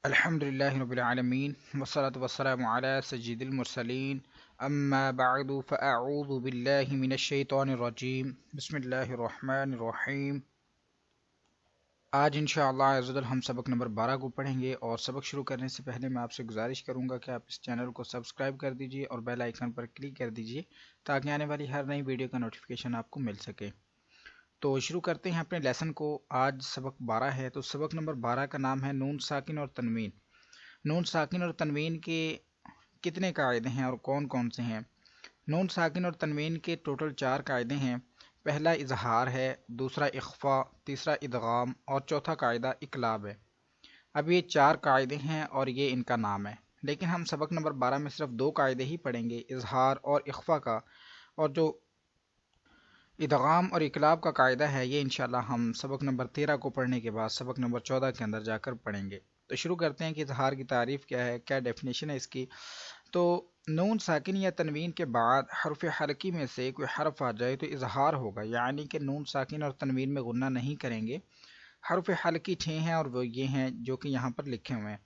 الحمدللہ رب العالمین والصلاة والسلام علی سید المرسلین اما بعد فاعوذ باللہ من الشیطان الرجیم بسم اللہ الرحمن الرحیم۔ آج انشاءاللہ عزوجل ہم سبق نمبر 12 کو پڑھیں گے، اور سبق شروع کرنے سے پہلے میں آپ سے گزارش کروں گا کہ آپ اس چینل کو سبسکرائب کر دیجئے اور بیل آئیکن پر کلک کر دیجئے تاکہ آنے والی ہر نئی ویڈیو کا نوٹیفیکیشن آپ کو مل سکے۔ تو شروع کرتے ہیں اپنے لیسن کو۔ آج سبق 12 ہے، تو سبق نمبر 12 کا نام ہے نون ساکن اور تنوین۔ نون ساکن اور تنوین کے کتنے قاعدے ہیں اور کون کون سے ہیں؟ نون ساکن اور تنوین کے ٹوٹل 4 قاعدے ہیں۔ پہلا اظہار ہے، دوسرا اخفاء، تیسرا ادغام اور چوتھا قاعدہ اقلاب ہے۔ اب یہ 4 قاعدے ہیں اور یہ ان کا نام ہے، لیکن ہم سبق نمبر 12 میں صرف 2 قاعدے ہی پڑھیں گے، اظہار اور اخفاء کا، اور جو ادغام اور اقلاب کا قاعدہ ہے یہ انشاءاللہ ہم سبق نمبر 13 کو پڑھنے کے بعد سبق نمبر 14 کے اندر جا کر پڑھیں گے۔ تو شروع کرتے ہیں کہ اظہار کی تعریف کیا ہے، کیا ڈیفینیشن ہے اس کی۔ تو نون ساکن یا تنوین کے بعد حرف حلقی میں سے کوئی حرف آ جائے تو اظہار ہوگا، یعنی کہ نون ساکن اور تنوین میں غنہ نہیں کریں گے۔ حرف حلقی 6 ہیں اور وہ یہ ہیں جو کہ یہاں پر لکھے ہوئے ہیں،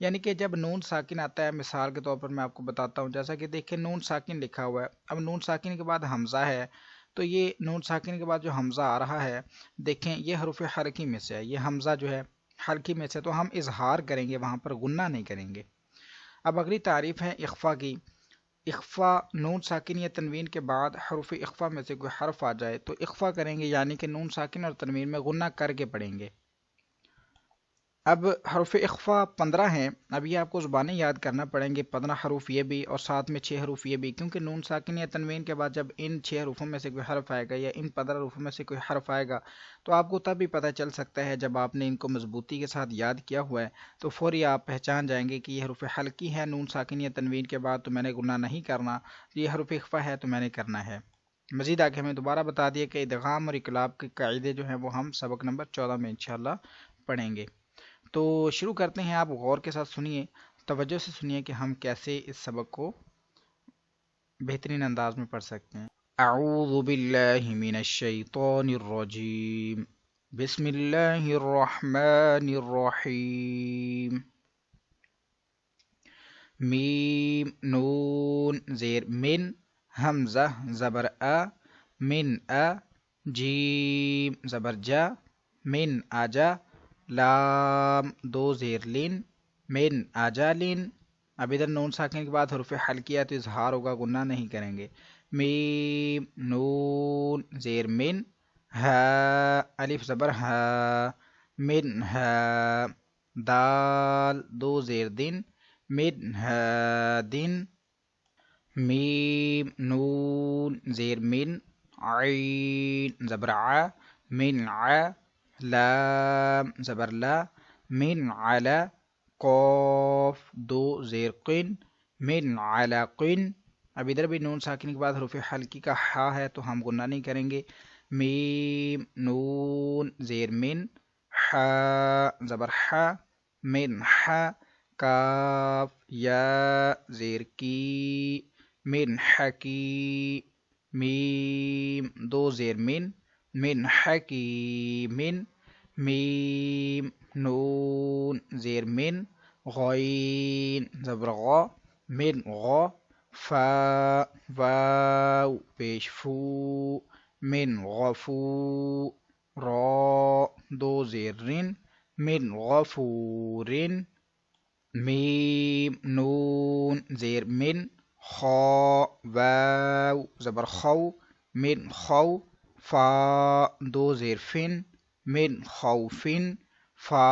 یعنی کہ جب نون ساکن آتا ہے، مثال کے طور پر میں آپ کو بتاتا ہوں، جیسا کہ دیکھیں نون ساکن لکھا ہوا ہے، اب نون ساکن کے بعد حمزہ ہے، تو یہ نون ساکن کے بعد جو حمزہ آ رہا ہے، دیکھیں یہ حرف حلقی میں سے ہے، یہ حمزہ جو ہے حلقی میں سے، تو ہم اظہار کریں گے، وہاں پر غنہ نہیں کریں گے۔ اب اگلی تعریف ہے اخفاء کی۔ اخفاء نون ساکن یا تنوین کے بعد حرف اخفاء میں سے کوئی حرف آ جائے تو اخفاء کریں گے، یعنی کہ نون ساکن اور تنوین میں غنہ کر کے پڑھیں گے۔ اب حرف اخفاء 15 ہیں، اب یہ آپ کو زبانیں یاد کرنا پڑیں گے، 15 حروف یہ بھی اور ساتھ میں 6 حروف یہ بھی، کیونکہ نون ساکن یا تنوین کے بعد جب ان 6 حروفوں میں سے کوئی حرف آئے گا یا ان 15 حروفوں میں سے کوئی حرف آئے گا تو آپ کو تب بھی پتہ چل سکتا ہے جب آپ نے ان کو مضبوطی کے ساتھ یاد کیا ہوا ہے تو فوری آپ پہچان جائیں گے کہ یہ حروف حلقی ہے نون ساکن یا تنوین کے بعد، تو میں نے غنہ نہیں کرنا، یہ حروف اخفاء ہے تو میں نے کرنا ہے۔ مزید آگے ہمیں دوبارہ بتا دیا کہ ادغام اور اقلاب کے قاعدے جو ہیں وہ ہم سبق نمبر 14 میں انشاءاللہ پڑھیں گے۔ تو شروع کرتے ہیں، آپ غور کے ساتھ سنیے، توجہ سے سنیے کہ ہم کیسے اس سبق کو بہترین انداز میں پڑھ سکتے ہیں۔ اعوذ باللہ من الشیطان الرجیم، بسم اللہ الرحمن الرحیم۔ میم نون زیر من، حمزہ زبر آ، من آ، جیم زبر جا، من آجا، لام دو زیر لن، من آجالن۔ اب ادھر نون ساکن کے بعد حرف حلقی ہے تو اظہار ہوگا، غنہ نہیں کریں گے۔ میم نون زیر من، ہا الف زبر ہا، من ہا، دال دو زیر دن، من ہا دن۔ میم نون زیر من، عین زبر ع، من ع، لام زبر لا، من علا، قوف دو زیر قن، من علقن۔ اب ادھر بھی نون ساکن کے بعد حرف حلقی کا ہا ہے تو ہم غنہ نہیں کریں گے۔ میم نون زیر من، حا زبر حا، من حا، کاف یا زیر کی، من حکی۔ میم دو زیر من حکیمن۔ میم نون زیر من، غین زبر غا، من غا، فا واو پیش فو، من غفو، را دو زیر رن، من غفورن۔ میم نون زیر من، خا واو زبر خو، من خو، فا دو زیر فن، من خوفن، فا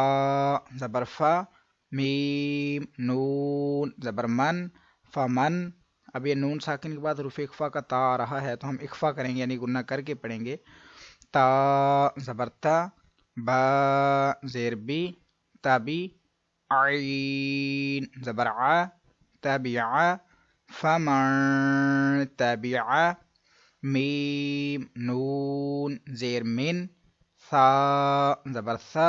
زبر فا، میم نون زبر من، فمن۔ اب یہ نون ساکن کے بعد حروف اخفاء کا تا آ رہا ہے تو ہم اخفاء کریں گے، یعنی غنہ کر کے پڑھیں گے۔ تا زبر تا، با زیر بی، تابی، عین زبر ع، تابع، فمن تابع۔ میم نون زیر من، ثا زبر ثا،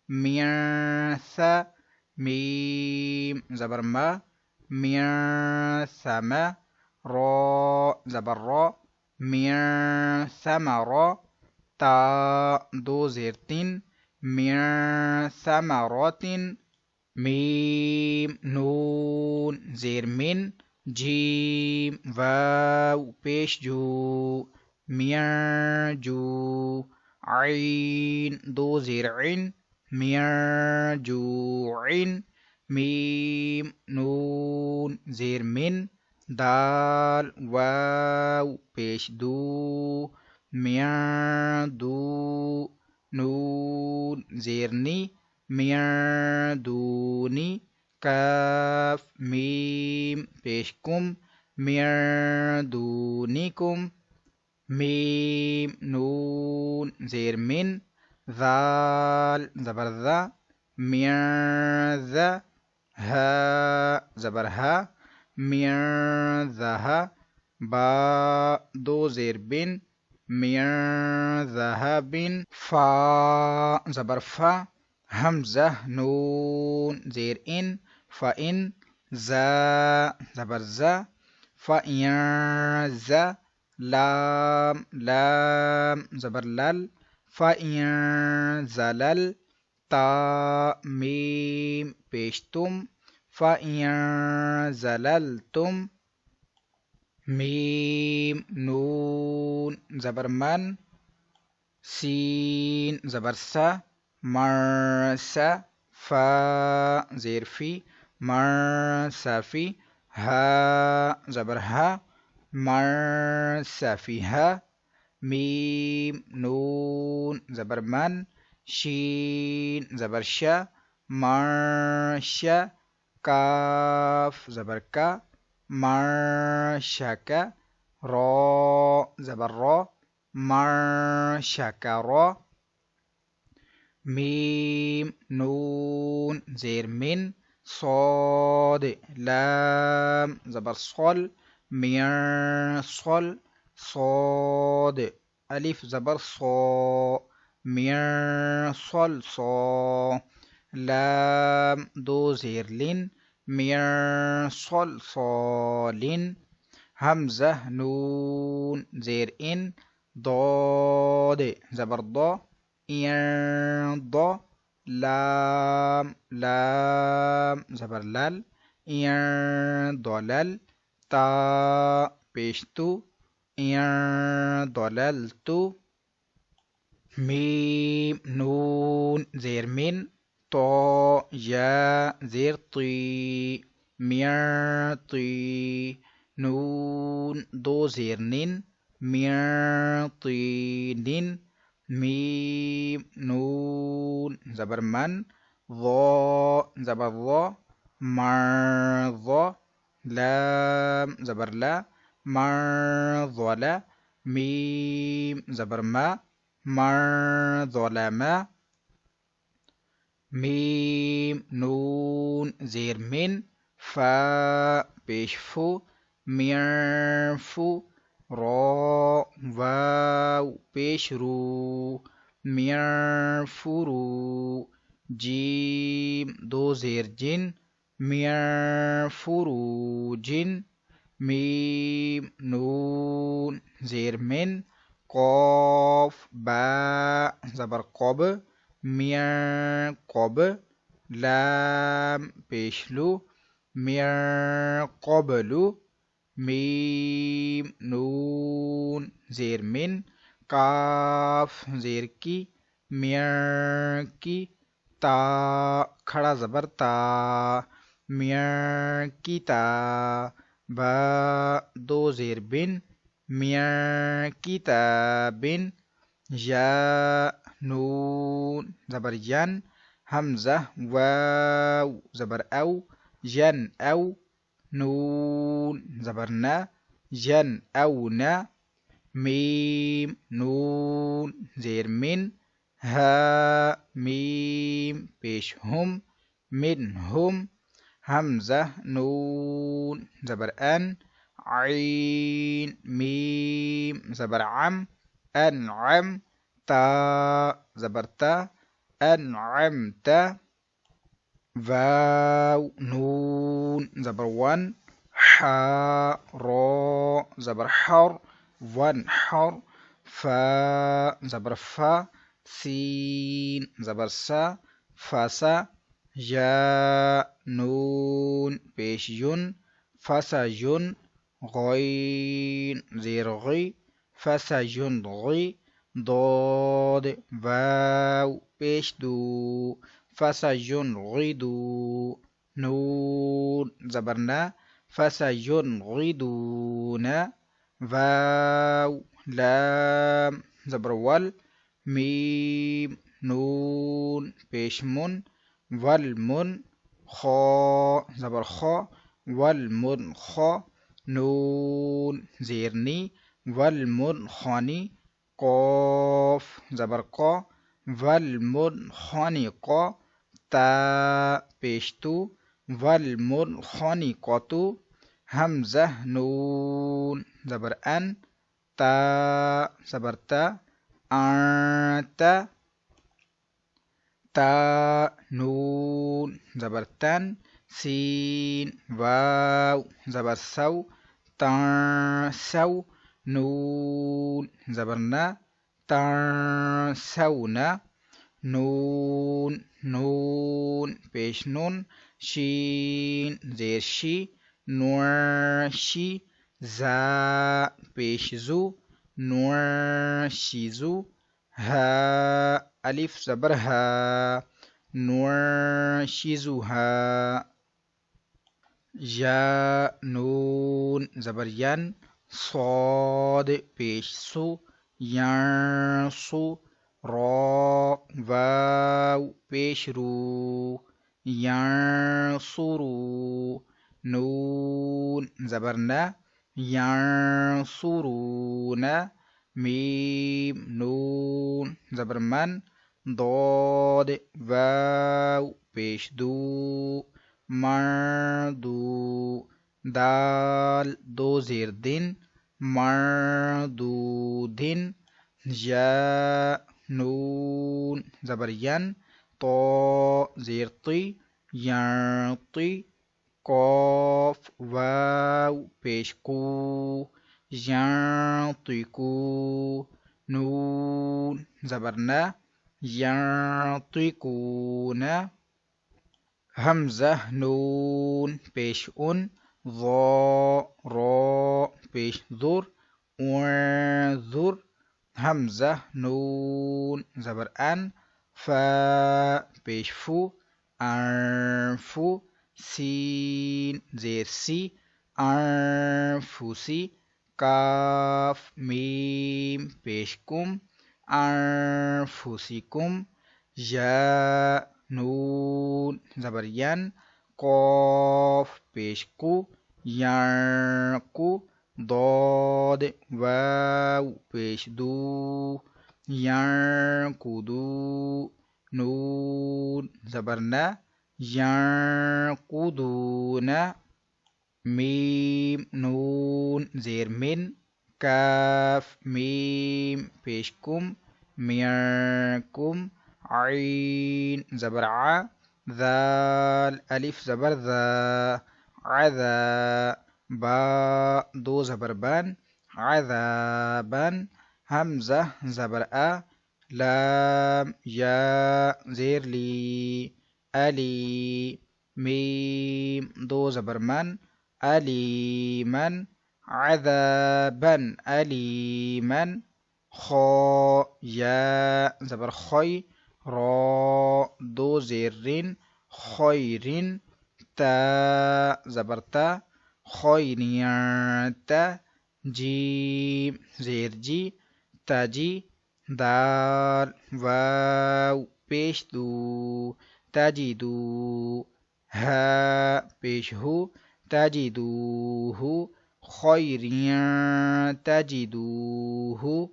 مین ثا، میم زبر ما، مین ثم، را زبر را، مین ثمر، تا دو زیر تن، مین ثمرات۔ میم نون زیر من، جیم واو پیش جو، میاں جو، عین دو زیر عین، میاں جو عین، میم نون زیر من، دال واو پیش دو، میاں دو، نون زیر نی، میاں دونی، کاف میم پیش کم، میاں دونکم، میم نون زیر من، ذال زبر ذا، میاں ذا، ہا زبر ہا، میاں ذا، با دو زیر بن، میاں ذهب، فا زبر فا، حمزہ نون زیر ان، فإن، زا زبر زا، فإن زا، لام لام زبر لل، فإن زلل، تا میم پیشتم، فإن زللتم، میم نون زبر من، سین زبر سا، مرسا، فا زیر فی، مرسافی، ہا زبر ہا، مرسافیہا، میم نون زبر من، شین زبر شا، مرشا، کاف زبر کا، مرشکا، را زبر را، مرشکرا، میم نون زیر من، صاد لام زبر صل، میاں صل، صاد الف زبر صا، میاں صل صا، لام دو زیر لن، میاں صل صالن، حمزہ نون زیر ان، ضاد زبر ضا، ضا، لام لام زبر لل، ضلل، تا پیشتو، ضللتو، میم نون زیر من، طا یا زیر طی، میاطی، نون دو زیر نن، میاطینن، میم نون زبر من، ضا زبر ضا، مرضا، لام زبر لا، مرضلا، میم زبر ما، مرظلما، میم نون زیر من، فا پیش فو، میعفو، را واو پیش رو، میعفرو، جیم دو زیر جن، میعفروجن، میم نون زیر من، قاف با زبر قب، میاں قب، لام پیشلو، میاں قبلو، میم نون زیر من، کاف زیر کی، میاں کی، تا کھڑا زبر تا، میاں کی تا، با دو زیر بن، میاں کتابن، یا نون زبر ین، حمزہ واو زبر او، ین او، نون زبر نا، ین او نا، میم نون زیر من، ہا میم پیش ہم، من ہم، حمزہ نون زبر ان، عین میم زبر عم، انعم، تا زبر تا، انعمت، واو نون زبر ون، حا را زبر حر، وانحر، فا زبر فا، سین زبر سا، فاسا، یا نون پیش یون فسیون غین زیر غی فسیون غی ضاد واو پیش دو فسیون غیدو نون زبرنا فسیون غیدون واو لام زبر ول میم نون پیش من والمن خا زبر خا والمن خا نون زیرنی والمن خانی قاف زبر قا والمن خانی قا تا پیشتو والمن خانی قاتو همزه نون زبر ان تا زبر تا انت تا نون زبر تن سین واو زبر سو تن سو نون زبرنا تن سونا نون نون پیش نون شین زیر شی نور شی زا پیش زو نور شیزو ها الف زبر ها نور شیزوها یا نون زبر ین صاد پیش سو ین سو را واو پیش رو ین سرو نون زبر نه ین سرون میم نون زبر من ضاد واو پیش دو مردو دال دو زیر دن مردودن یا نون زبر ین طا زیر طی یعطی قاف واو پیش کو یعطیکو نون زبر نه یعطیکون همزه نون پیش اون ضا را پیش ذر انظر همزه نون زبر ان فا پیش فو انفو سین زیر سی انفوسی کاف میم پیش کم انفوسیکم یا نون زبر ین قاف پیش کو یرقو ضاد واو پیش دو یرقدو نون زبر نه یرقدون میم نون زیر من کاف میم پیش کم میرکم عین زبر ع ذال الف زبر ذا عذا با دو زبر بان عذابا همزه زبر ا لام یا زیر لی علی میم دو زبر من علیما عذابا علیما خا یا زبر خی را دو زیرین خیرین تا زبر تا خیریتا جیم زیر جی تاجی دال واو پیش دو تجدو ها پیش هو تجدوه خیریا تجدوه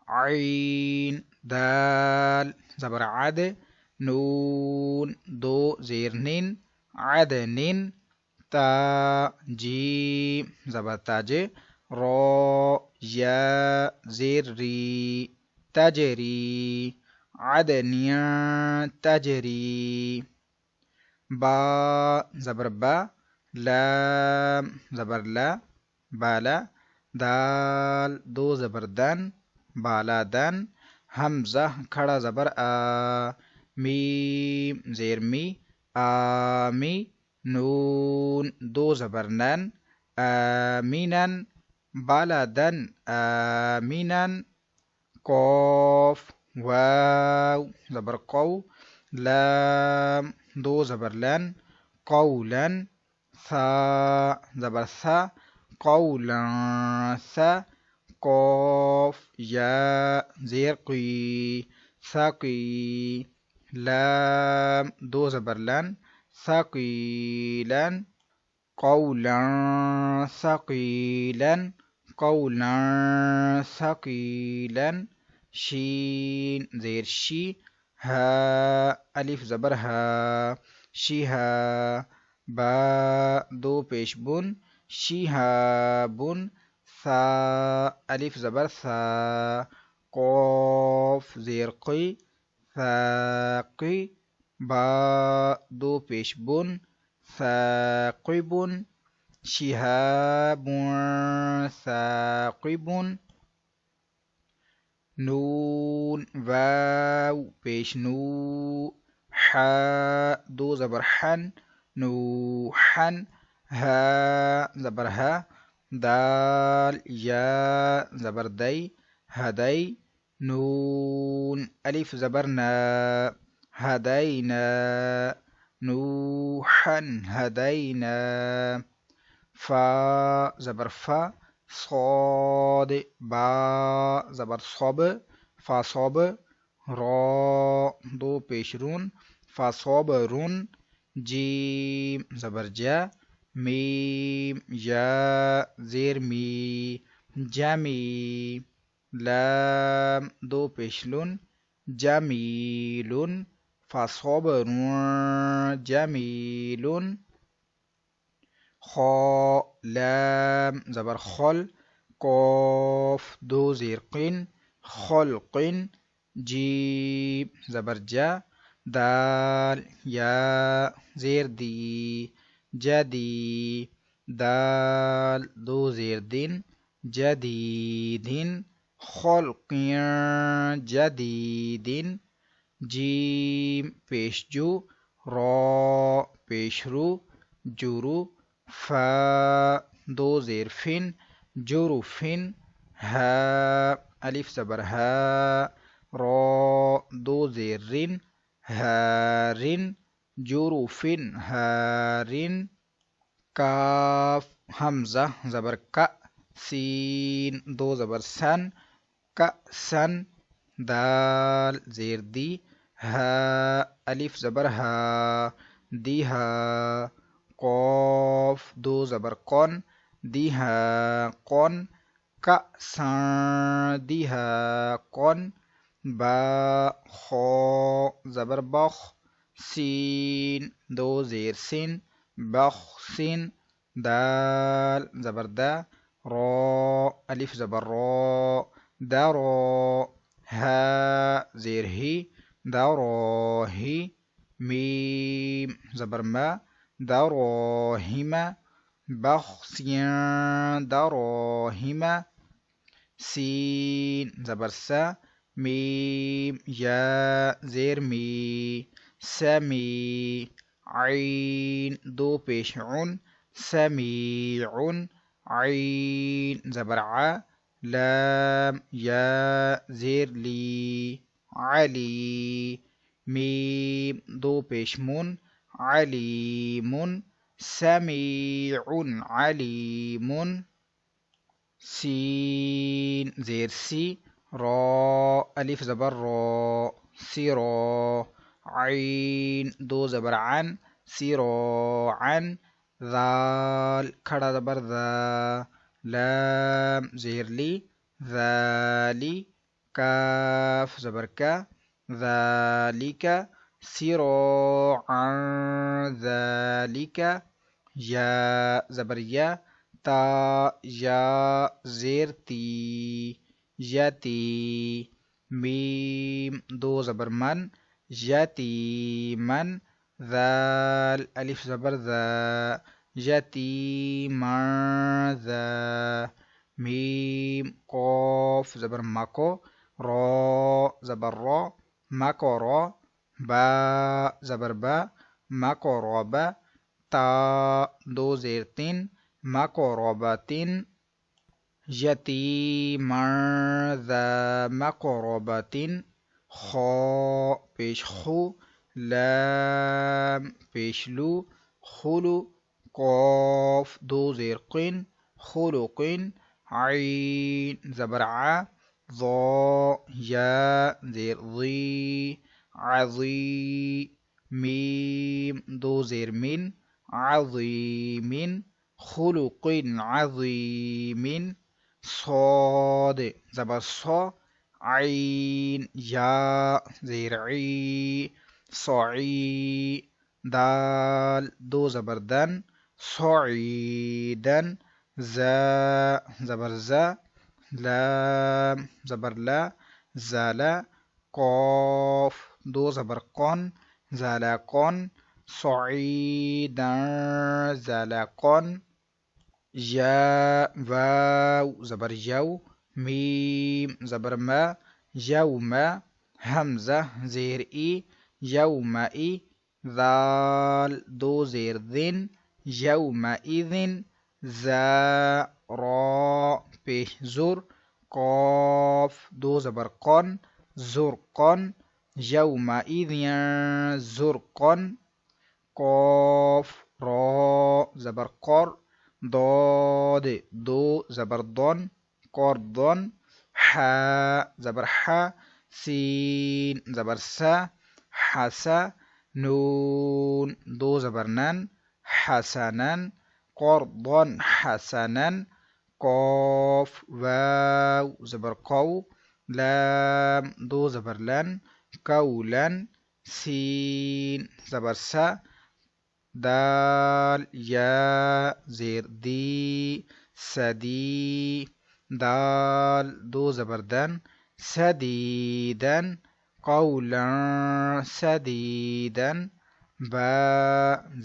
عین دال زبر عد نون دو زیرنین عدنین تا جیم زبر تاج را یا زیر ری تجری عدنیا تجری با زبر با لام زبر لا بالا دال دو زبر دن بالا دن حمزہ کھڑا زبر آ میم زیر می آمی نون دو زبر نن آمینن بلدن آمینن قاف واو زبر قو لام دو زبر لن قولا ثا زبر ثا قولا ثا قاف یا زیر قی ثقی لام دو زبر لن ثقيلا قولا ثقيلا قولا ثقيلا شين زير شي ها ألف زبر ها شيها با دو پیش بن شهاب ثا ألف زبر ثا قاف زير قي ثاقي با دو پیش بن ثاقب شهاب ثاقب نون واو پیش نو حا دو زبر حن نوحن ها زبر ها دال یا زبر دي هدي نون ألف زبرنا هدينا نوحا هدينا فا زبر فا صاد با زبر صاب فصاب را دو پیشرون فصابرون جیم زبر جا میم یا زیر می جمی لام دو پیشلون جمیلون فصبرون جمیلون خا لام زبر خل قاف دو زیر قین خلق جیم زبر جا دال یا زیر دی جدی دال دو زیر دین جديد خلق جديد جيم پیش جو را پیش رو جورو فا دو زیر فن جورو فن ها ألف زبر ها را دو زیر رن هارن جورو فن هارن کاف حمزة زبر کا سین دو زبر سن کأسن دال زیر دی ها ألف زبر ها دیها قاف دو زبر قن دیها قن کأسن دیها قن با خا زبر بخ سین دو زیر سین بخ سین دال زبر دا را ألف زبر را درا ها زیر هی دراهي ميم زبر ما دراهم بخسيا دراهم سين زبر سا ميم يا زير مي سمي عين دو پیش عن سميع عين زبر ع لام يا زير لي علي ميم دو پیش من عليم سميع عليم سين زير سي را ألف زبر را سرا عين دو زبر عن سراعا ذال کھڑا زبر ذا لام زیر لی ذالی کاف زبر کا ذالک سراعا ذالک یا زبر یا تا یا زیر تی یتی میم دو زبر من یتیمن ذال ألف زبر ذا يتيما ذا ميم قاف زبر ماكو را زبر را ماكو را با زبر با مقرب تا دو زیر تین مقربت یتیما ذا مقربت خا پیش خو لام پیش لو خلو قاف دو زیر قین خلق عین زبر ع ضا یا زیر ضی عظی میم دو زیر من عظیم خلق عظیم صاد زبر صا عين يا زرعي صعي دال دو زبردن صعيدا زا زبر زا لام زبر لا زالا قاف دو زبر قن زالا قن صعيدا زالا قن یا واو زبر جو میم زبر ما یوم همزه زیر ای یوم ای ذال دو زیر ذن یوم ایذن زا را پیش زر قاف دو زبر قن زرقن یوم ایذن زرقن قاف را زبر قر ضاد دو زبر ضن قرضن حا زبر حا سين زبر سا حسا نون دو زبر نن حسنا قرضا حسنا قاف واو زبر قو لام دو زبر لن قولا سين زبر سا دال یا زیر دی سدی دال دو زبردن سدیدن قولا سدیدن با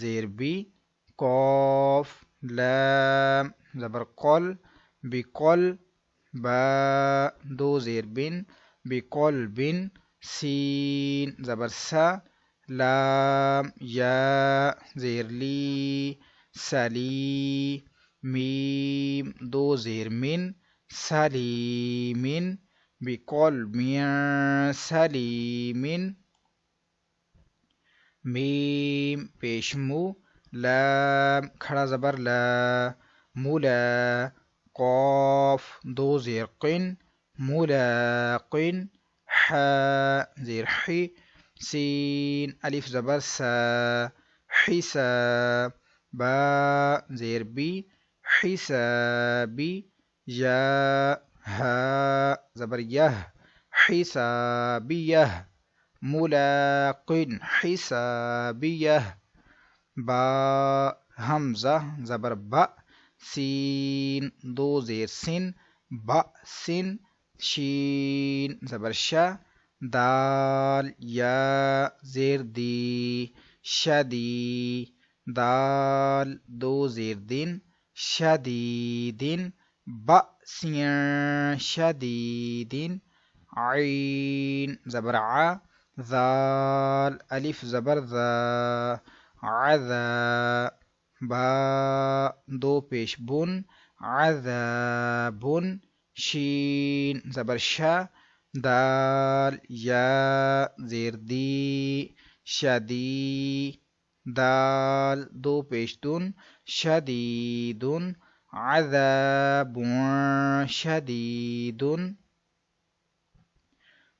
زیر بی قاف لام زبر قل بقل با دو زیر بن بقلب سین زبر سا لام یا زیر لی سلی میم دو زیر من سلیمن بقلب سلیمن میم پیشمو لام کھڑا زبر لا مولا قاف دو زیر قن ملاقن حا زیر حی سين ألف زبر سا حسا با زير بي حسابي يا ها زبر يه حسابيه ملاق حسابيه با همزة زبر با سين دو زير سن با سن شين زبر شا دال یا زیر دی شدی دال دو زیر دین شدیدین بأسین شدیدین عین زبر ع ذال الف زبر ذا عذا با دو پیش بن عذاب شین زبر شا دال یا زیر دی شدی دال دو پیشتون شدیدون عذاب شدیدون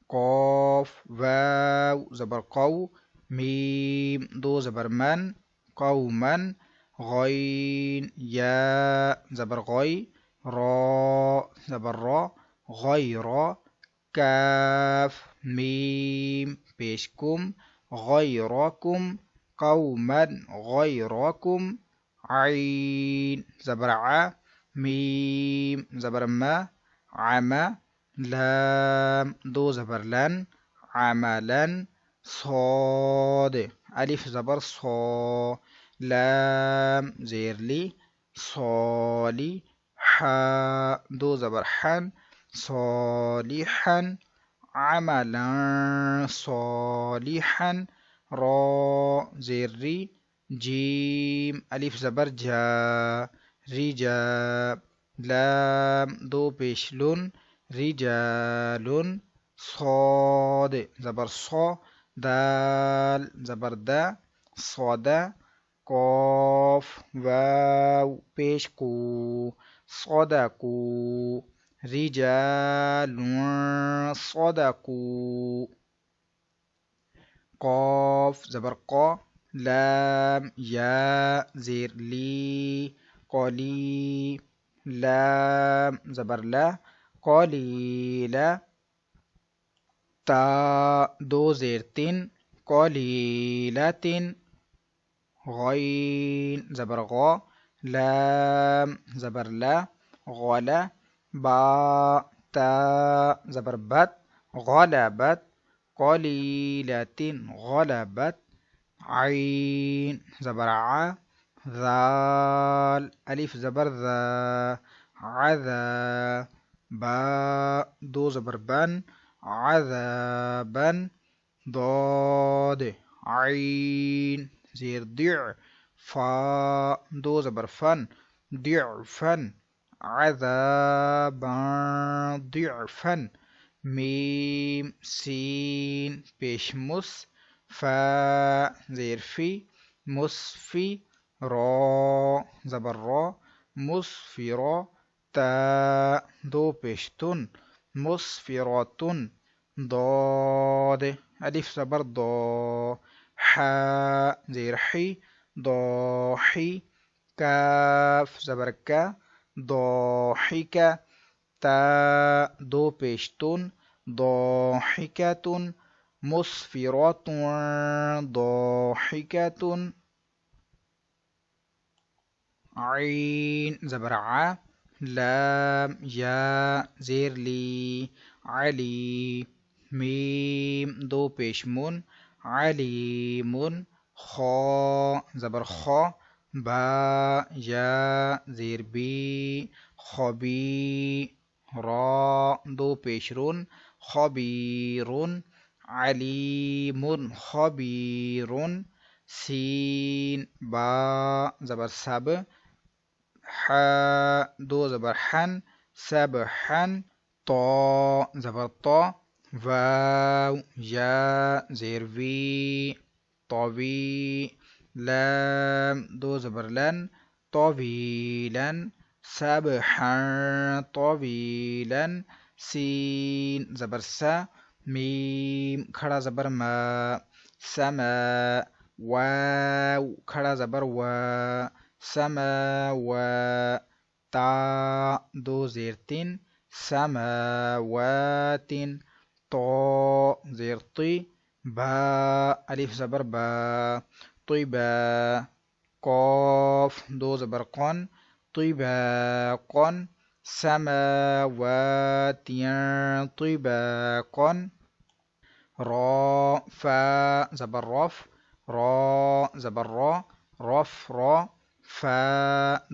قاف واو زبر قو میم دو زبر من قوما غین یا زبر غی را زبر را غیر کاف میم پیشکم غیرکم قوما غیرکم عین زبر ع میم زبر ما عما لام دو زبر لن عملا صاد الف زبر صا لام زیر لی صالي حا دو زبر حن صالحا عملا صالحا، را زیر ری، جیم الف زبر جا، رجا، لام دو پیش لن، رجال، صاد زبر صا، دال زبر دا، صدا، قاف واو پیش کو، صدقو، رجال صدقوا، قاف زبر قا، لام یا زیر لی، قلی، لام زبر لا، قلیلا، تا دو زیر تین، قلیلة، غین زبر غا، لام زبر لا، غلا، با تا زبر بت، غلبت، قلیلة غلبت، عین زبر ع، ذال الف زبر ذا، عذا، با دو زبر بن، عذابا، ضاد عين زير ضع، فا دو زبر فن، ضعفا، عذابا ضعفا، ميم سين پیش مس، فا زير في، مسفي، را زبر را، مسفرا، تا دو پیش تن، مسفرات، ضاد ألف زبر ضا، حاء زير حي، ضاحي، كاف زبر كا، ضاحكة، تا دو پیشتون، ضاحكة، مسفرات ضاحكة، عين زبر ع، لام یا زیر لی، علی، میم دو پیش من، علیم، خا زبر خا، با یا زیر بی، خبی، را دو پیش رون، خبیر، علیم خبیر، سین با زبر سب، حاء دو زبر حن، سبحا، طا زبر طا، واو یا زیر وی، طوی، لام دو زبر لن، طویلا، سبحا طویلا، سین زبر سا، میم کھڑا زبر ما، سما، واو کھڑا زبر وا، سماوا، تا دو زیر تین، سماوات، طا زیر طی، با الف زبر با، طیبا، قاف دو زبر قن، طباقا، سماوات طباقا، را فا زبر رف، را زبر را، رف را، فا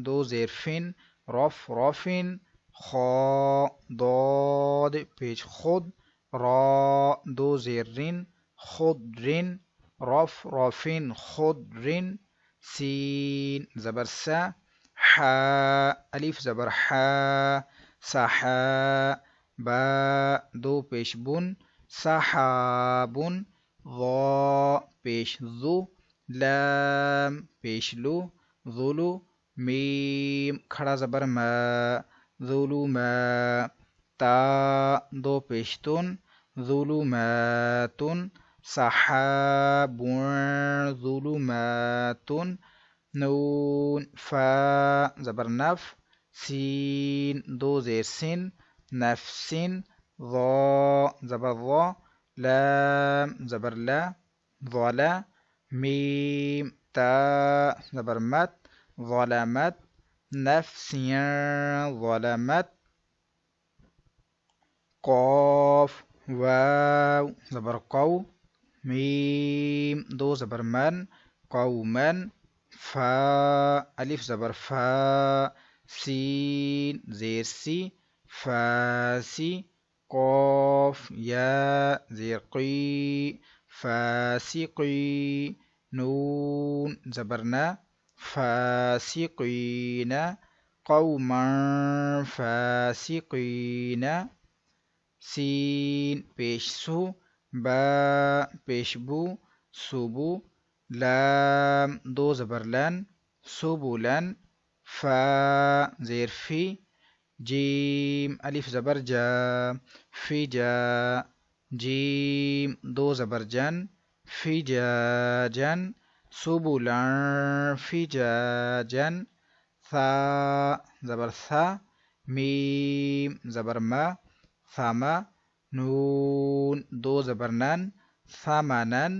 دو زیر فین، رف رفین، خا ضاد پیش خود، را دو زیر رین، خود رین، رف رفین خود رین، سین زبر سا، حا الف زبر حا، سحا، با دو پیش بن، سحاب، ضا پیش ذو، لام پیش لو، ظلو، میم کھڑا زبر ما، ظلما، تا دو پیشتن، ظلمات، سحاب ظلمات، نون فا زبر نف، سین دو زیر سن، نفس، ضا زبر ضا، لام زبر لا، ظلا، ميم تا زبر مت، ظلمت، نفس ظلمت، قاف واو زبر قو، ميم دو زبر من، قوما، فا ألف زبر فا، سين زير سي، فاسي، قاف یا زیر قی فاسقی نون زبرنا فاسقین قوما فاسقین سین پیش سو با پیش بو سوبو لام دو زبر لن سبلن فا زیر فی جیم الف زبر جا فی جا جیم دو زبر جن فی جا جن سبلن فی جا جن ثا زبر ثا میم زبر ما ثما نون دو زبر نن ثمنن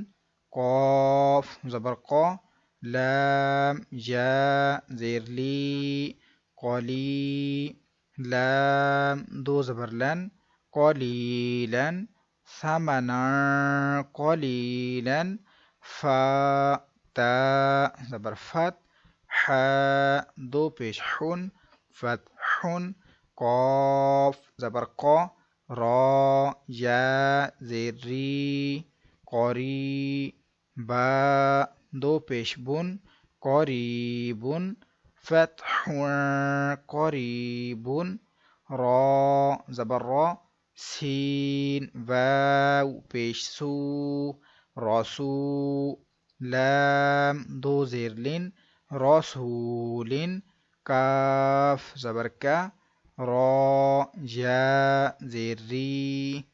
قاف زبر قا لام جا زیر لی قلی لام دو زبر لن قلیلا ثمنا قلیلا فا تا زبر فت ح دو پیش حن فتح قاف زبر قا را یا زیر ری قری با دو پیش بن قریب فتح قریب را زبر را سین واو پیش سو راسو لام دو زیر لن رسول کاف زبر کا را یا زیر ری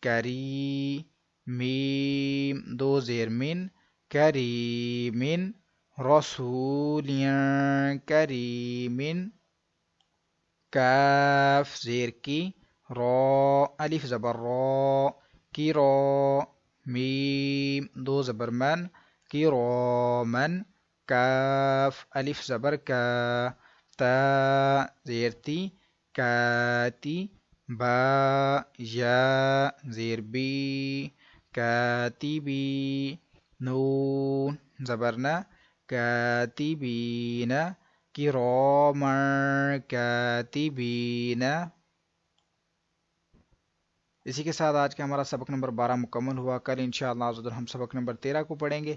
کری میم دو زیر من کریم رسول کریم کاف زیر کی را الف زبر را کی را میم دو زبر من کی را من کاف الف زبر کا تا زیر تی کاتی با یا زیر بی کاتبی نون زبرنا کاتبین کراما کاتبین. اسی کے ساتھ آج کا ہمارا سبق نمبر 12 مکمل ہوا. کل انشاءاللہ عز و جل ہم سبق نمبر 13 کو پڑھیں گے.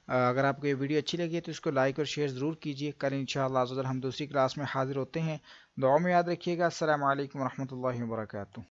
اگر آپ کو یہ ویڈیو اچھی لگی تو اس کو لائک اور شیئر ضرور کیجیے. کل انشاءاللہ عز و جل ہم دوسری کلاس میں حاضر ہوتے ہیں. دعا میں یاد رکھیے گا. السلام علیکم ورحمۃ اللہ وبرکاتہ.